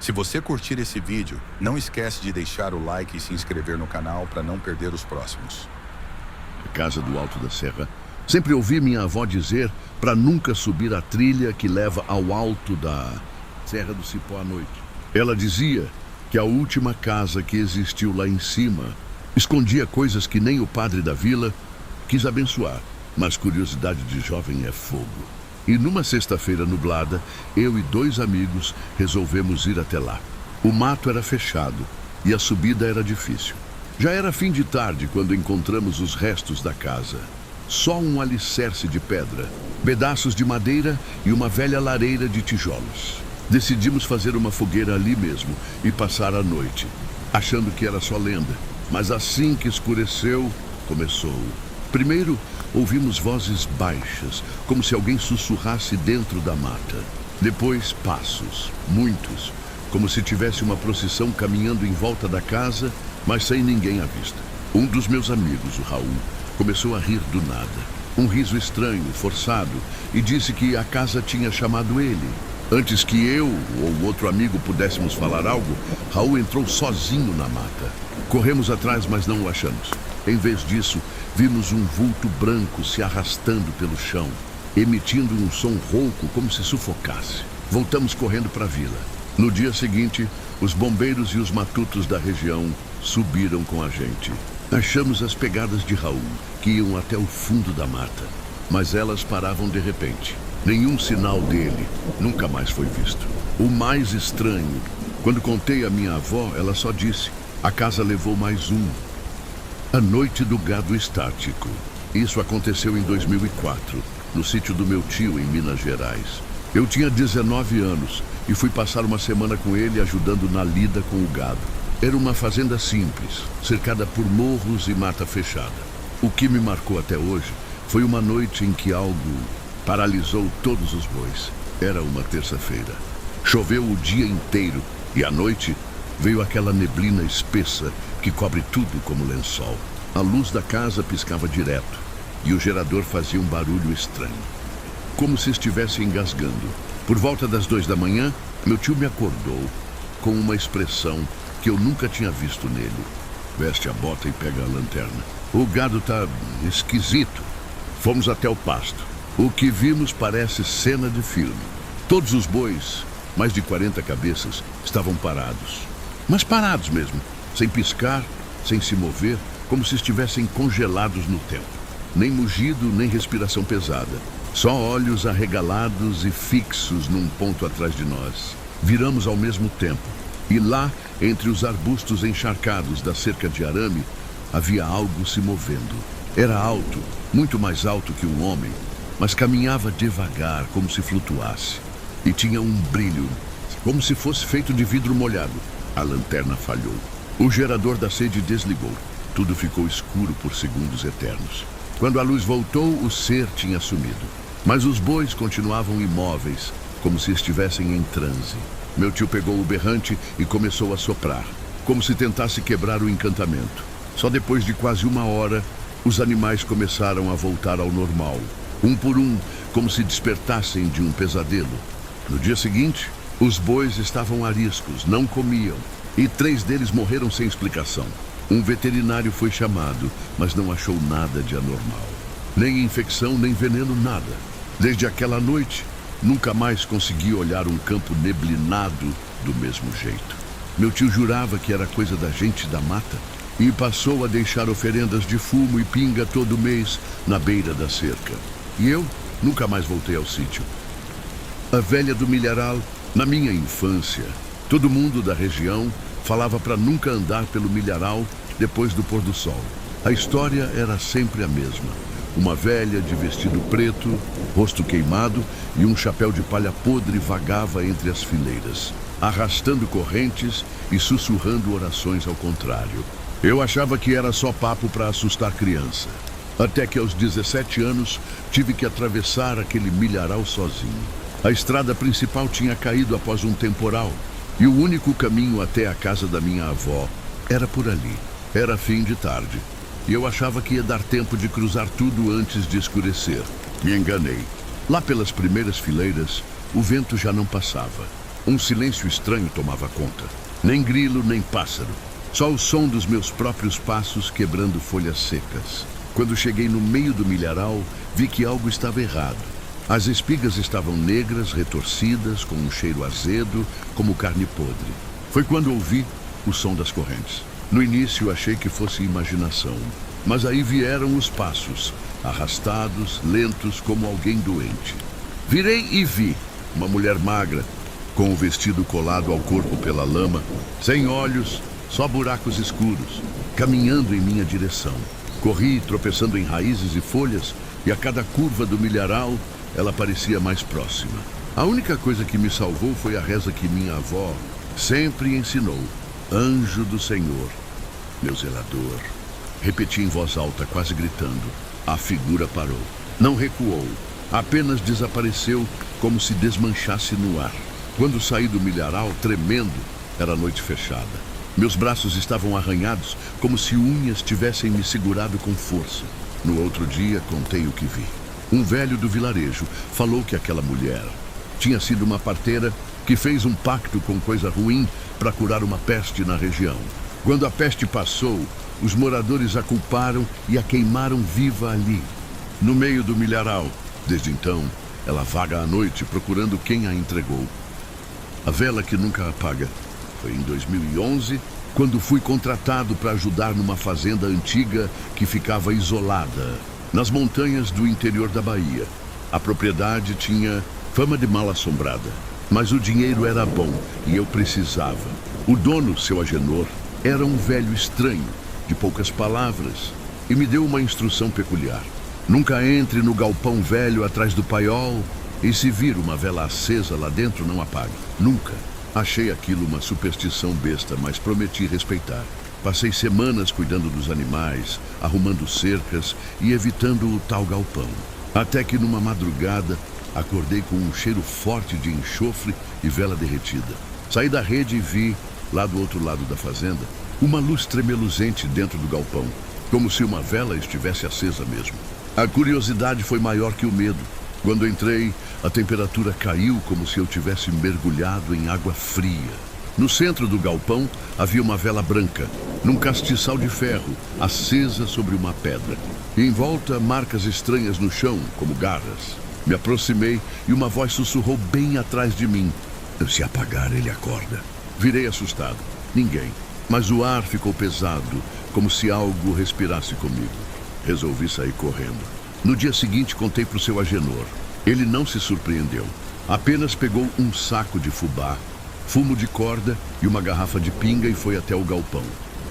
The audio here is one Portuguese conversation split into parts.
Se você curtir esse vídeo, não esquece de deixar o like e se inscrever no canal para não perder os próximos. A casa do Alto da Serra. Sempre ouvi minha avó dizer para nunca subir a trilha que leva ao alto da Serra do Cipó à noite. Ela dizia que a última casa que existiu lá em cima escondia coisas que nem o padre da vila quis abençoar, mas curiosidade de jovem é fogo. E numa sexta-feira nublada, eu e 2 amigos resolvemos ir até lá. O mato era fechado e a subida era difícil. Já era fim de tarde quando encontramos os restos da casa. Só um alicerce de pedra, pedaços de madeira e uma velha lareira de tijolos. Decidimos fazer uma fogueira ali mesmo e passar a noite, achando que era só lenda. Mas assim que escureceu, começou. Primeiro, ouvimos vozes baixas, como se alguém sussurrasse dentro da mata. Depois, passos, muitos, como se tivesse uma procissão caminhando em volta da casa, mas sem ninguém à vista. Um dos meus amigos, o Raul, começou a rir do nada. Um riso estranho, forçado, e disse que a casa tinha chamado ele. Antes que eu ou outro amigo pudéssemos falar algo, Raul entrou sozinho na mata. Corremos atrás, mas não o achamos. Em vez disso, vimos um vulto branco se arrastando pelo chão, emitindo um som rouco como se sufocasse. Voltamos correndo para a vila. No dia seguinte, os bombeiros e os matutos da região subiram com a gente. Achamos as pegadas de Raul, que iam até o fundo da mata, mas elas paravam de repente. Nenhum sinal dele nunca mais foi visto. O mais estranho, quando contei à minha avó, ela só disse: a casa levou mais um. A noite do gado estático. Isso aconteceu em 2004, no sítio do meu tio em Minas Gerais. Eu tinha 19 anos e fui passar uma semana com ele ajudando na lida com o gado. Era uma fazenda simples, cercada por morros e mata fechada. O que me marcou até hoje foi uma noite em que algo paralisou todos os bois. Era uma terça-feira. Choveu o dia inteiro e à noite veio aquela neblina espessa que cobre tudo como lençol. A luz da casa piscava direto e o gerador fazia um barulho estranho, como se estivesse engasgando. Por volta das 2 da manhã, meu tio me acordou com uma expressão que eu nunca tinha visto nele. Veste a bota e pega a lanterna. O gado tá esquisito. Fomos até o pasto. O que vimos parece cena de filme. Todos os bois, mais de 40 cabeças, estavam parados. Mas parados mesmo, sem piscar, sem se mover, como se estivessem congelados no tempo. Nem mugido, nem respiração pesada. Só olhos arregalados e fixos num ponto atrás de nós. Viramos ao mesmo tempo. E lá, entre os arbustos encharcados da cerca de arame, havia algo se movendo. Era alto, muito mais alto que um homem, mas caminhava devagar, como se flutuasse. E tinha um brilho, como se fosse feito de vidro molhado. A lanterna falhou. O gerador da sede desligou. Tudo ficou escuro por segundos eternos. Quando a luz voltou, o ser tinha sumido. Mas os bois continuavam imóveis, como se estivessem em transe. Meu tio pegou o berrante e começou a soprar, como se tentasse quebrar o encantamento. Só depois de quase 1 hora, os animais começaram a voltar ao normal. Um por um, como se despertassem de um pesadelo. No dia seguinte, os bois estavam ariscos, não comiam, e 3 deles morreram sem explicação. Um veterinário foi chamado, mas não achou nada de anormal. Nem infecção, nem veneno, nada. Desde aquela noite, nunca mais consegui olhar um campo neblinado do mesmo jeito. Meu tio jurava que era coisa da gente da mata e passou a deixar oferendas de fumo e pinga todo mês na beira da cerca. E eu nunca mais voltei ao sítio. A velha do milharal, na minha infância, todo mundo da região falava para nunca andar pelo milharal depois do pôr do sol. A história era sempre a mesma. Uma velha de vestido preto, rosto queimado e um chapéu de palha podre vagava entre as fileiras, arrastando correntes e sussurrando orações ao contrário. Eu achava que era só papo para assustar criança. Até que aos 17 anos tive que atravessar aquele milharal sozinho. A estrada principal tinha caído após um temporal e o único caminho até a casa da minha avó era por ali. Era fim de tarde e eu achava que ia dar tempo de cruzar tudo antes de escurecer. Me enganei. Lá pelas primeiras fileiras, o vento já não passava. Um silêncio estranho tomava conta. Nem grilo, nem pássaro. Só o som dos meus próprios passos quebrando folhas secas. Quando cheguei no meio do milharal, vi que algo estava errado. As espigas estavam negras, retorcidas, com um cheiro azedo, como carne podre. Foi quando ouvi o som das correntes. No início achei que fosse imaginação, mas aí vieram os passos, arrastados, lentos, como alguém doente. Virei e vi uma mulher magra, com o vestido colado ao corpo pela lama, sem olhos, só buracos escuros, caminhando em minha direção. Corri, tropeçando em raízes e folhas, e a cada curva do milharal, ela parecia mais próxima. A única coisa que me salvou foi a reza que minha avó sempre ensinou. Anjo do Senhor, meu zelador. Repeti em voz alta, quase gritando. A figura parou. Não recuou. Apenas desapareceu como se desmanchasse no ar. Quando saí do milharal, tremendo, era noite fechada. Meus braços estavam arranhados, como se unhas tivessem me segurado com força. No outro dia, contei o que vi. Um velho do vilarejo falou que aquela mulher tinha sido uma parteira que fez um pacto com coisa ruim para curar uma peste na região. Quando a peste passou, os moradores a culparam e a queimaram viva ali, no meio do milharal. Desde então, ela vaga à noite procurando quem a entregou. A vela que nunca apaga. Foi em 2011, quando fui contratado para ajudar numa fazenda antiga que ficava isolada, nas montanhas do interior da Bahia. A propriedade tinha fama de mal assombrada, mas o dinheiro era bom e eu precisava. O dono, seu Agenor, era um velho estranho, de poucas palavras, e me deu uma instrução peculiar. Nunca entre no galpão velho atrás do paiol e se vir uma vela acesa lá dentro, não apague. Nunca. Achei aquilo uma superstição besta, mas prometi respeitar. Passei semanas cuidando dos animais, arrumando cercas e evitando o tal galpão. Até que numa madrugada, acordei com um cheiro forte de enxofre e vela derretida. Saí da rede e vi, lá do outro lado da fazenda, uma luz tremeluzente dentro do galpão, como se uma vela estivesse acesa mesmo. A curiosidade foi maior que o medo. Quando entrei, a temperatura caiu como se eu tivesse mergulhado em água fria. No centro do galpão havia uma vela branca, num castiçal de ferro, acesa sobre uma pedra. E em volta, marcas estranhas no chão, como garras. Me aproximei e uma voz sussurrou bem atrás de mim. Se apagar, ele acorda. Virei assustado. Ninguém. Mas o ar ficou pesado, como se algo respirasse comigo. Resolvi sair correndo. No dia seguinte, contei para o seu Agenor. Ele não se surpreendeu. Apenas pegou um saco de fubá, fumo de corda e uma garrafa de pinga e foi até o galpão.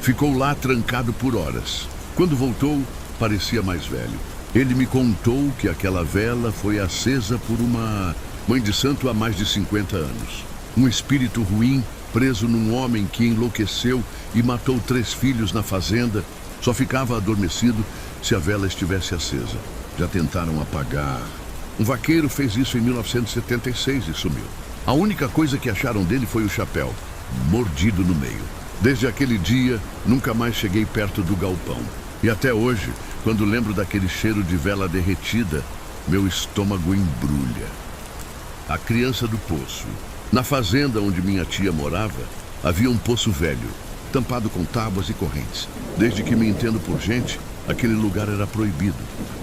Ficou lá trancado por horas. Quando voltou, parecia mais velho. Ele me contou que aquela vela foi acesa por uma mãe de santo há mais de 50 anos. Um espírito ruim preso num homem que enlouqueceu e matou 3 filhos na fazenda. Só ficava adormecido se a vela estivesse acesa. Já tentaram apagar. Um vaqueiro fez isso em 1976 e sumiu. A única coisa que acharam dele foi o chapéu, mordido no meio. Desde aquele dia, nunca mais cheguei perto do galpão. E até hoje, quando lembro daquele cheiro de vela derretida, meu estômago embrulha. A criança do poço. Na fazenda onde minha tia morava, havia um poço velho, tampado com tábuas e correntes. Desde que me entendo por gente, aquele lugar era proibido.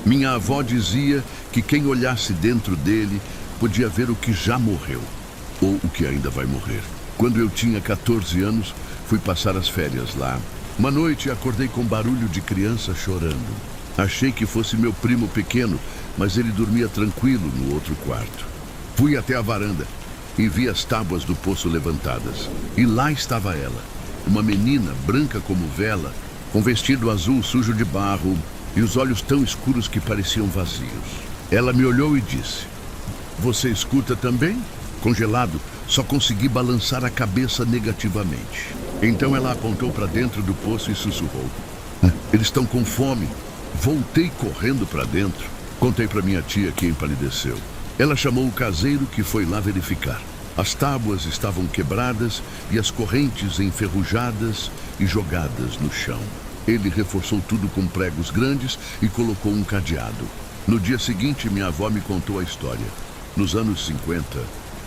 Minha avó dizia que quem olhasse dentro dele podia ver o que já morreu, ou o que ainda vai morrer. Quando eu tinha 14 anos, fui passar as férias lá. Uma noite acordei com barulho de criança chorando. Achei que fosse meu primo pequeno, mas ele dormia tranquilo no outro quarto. Fui até a varanda e vi as tábuas do poço levantadas. E lá estava ela, uma menina branca como vela, com vestido azul sujo de barro e os olhos tão escuros que pareciam vazios. Ela me olhou e disse: "Você escuta também?" Congelado, só consegui balançar a cabeça negativamente. Então ela apontou para dentro do poço e sussurrou: "Eles estão com fome." Voltei correndo para dentro. Contei para minha tia, que empalideceu. Ela chamou o caseiro, que foi lá verificar. As tábuas estavam quebradas e as correntes enferrujadas e jogadas no chão. Ele reforçou tudo com pregos grandes e colocou um cadeado. No dia seguinte, minha avó me contou a história. Nos anos 50,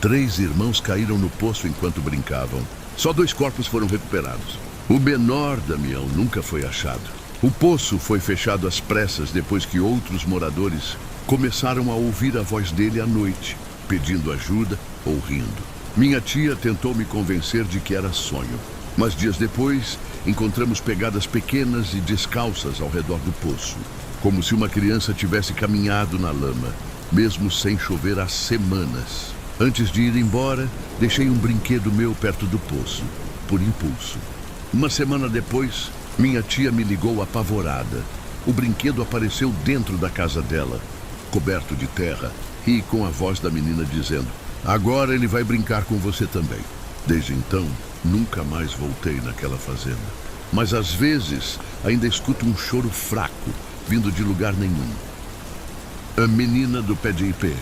3 irmãos caíram no poço enquanto brincavam. Só 2 corpos foram recuperados. O menor, Damião, nunca foi achado. O poço foi fechado às pressas depois que outros moradores começaram a ouvir a voz dele à noite, pedindo ajuda ou rindo. Minha tia tentou me convencer de que era sonho, mas dias depois encontramos pegadas pequenas e descalças ao redor do poço, como se uma criança tivesse caminhado na lama, mesmo sem chover há semanas. Antes de ir embora, deixei um brinquedo meu perto do poço, por impulso. Uma semana depois, minha tia me ligou apavorada. O brinquedo apareceu dentro da casa dela, coberto de terra, e com a voz da menina dizendo: "Agora ele vai brincar com você também." Desde então, nunca mais voltei naquela fazenda. Mas às vezes, ainda escuto um choro fraco, vindo de lugar nenhum. A menina do pé de ipê.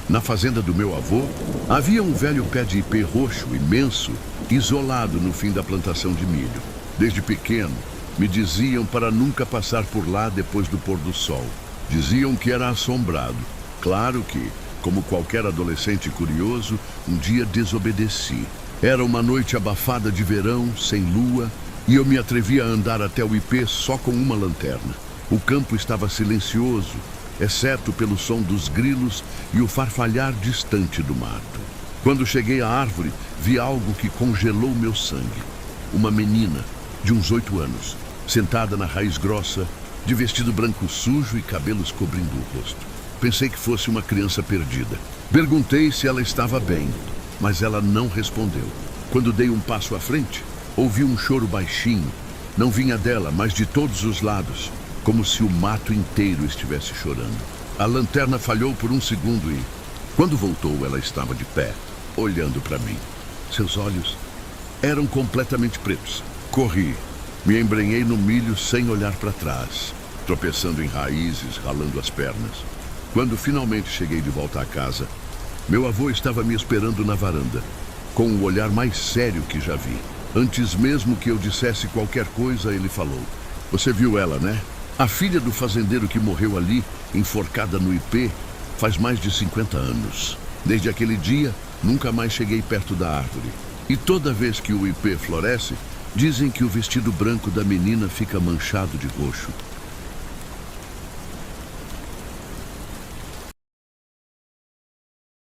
Na fazenda do meu avô, havia um velho pé de ipê roxo, imenso, isolado no fim da plantação de milho. Desde pequeno, me diziam para nunca passar por lá depois do pôr do sol. Diziam que era assombrado. Claro que, como qualquer adolescente curioso, um dia desobedeci. Era uma noite abafada de verão, sem lua, e eu me atrevi a andar até o ipê só com uma lanterna. O campo estava silencioso, exceto pelo som dos grilos e o farfalhar distante do mato. Quando cheguei à árvore, vi algo que congelou meu sangue. Uma menina, de uns 8 anos, sentada na raiz grossa, de vestido branco sujo e cabelos cobrindo o rosto. Pensei que fosse uma criança perdida. Perguntei se ela estava bem, mas ela não respondeu. Quando dei um passo à frente, ouvi um choro baixinho. Não vinha dela, mas de todos os lados, como se o mato inteiro estivesse chorando. A lanterna falhou por um segundo e, quando voltou, ela estava de pé, olhando para mim. Seus olhos eram completamente pretos. Corri, me embrenhei no milho sem olhar para trás, tropeçando em raízes, ralando as pernas. Quando finalmente cheguei de volta à casa, meu avô estava me esperando na varanda, com o olhar mais sério que já vi. Antes mesmo que eu dissesse qualquer coisa, ele falou: "Você viu ela, né? A filha do fazendeiro que morreu ali, enforcada no ipê, faz mais de 50 anos. Desde aquele dia, nunca mais cheguei perto da árvore. E toda vez que o ipê floresce, dizem que o vestido branco da menina fica manchado de roxo.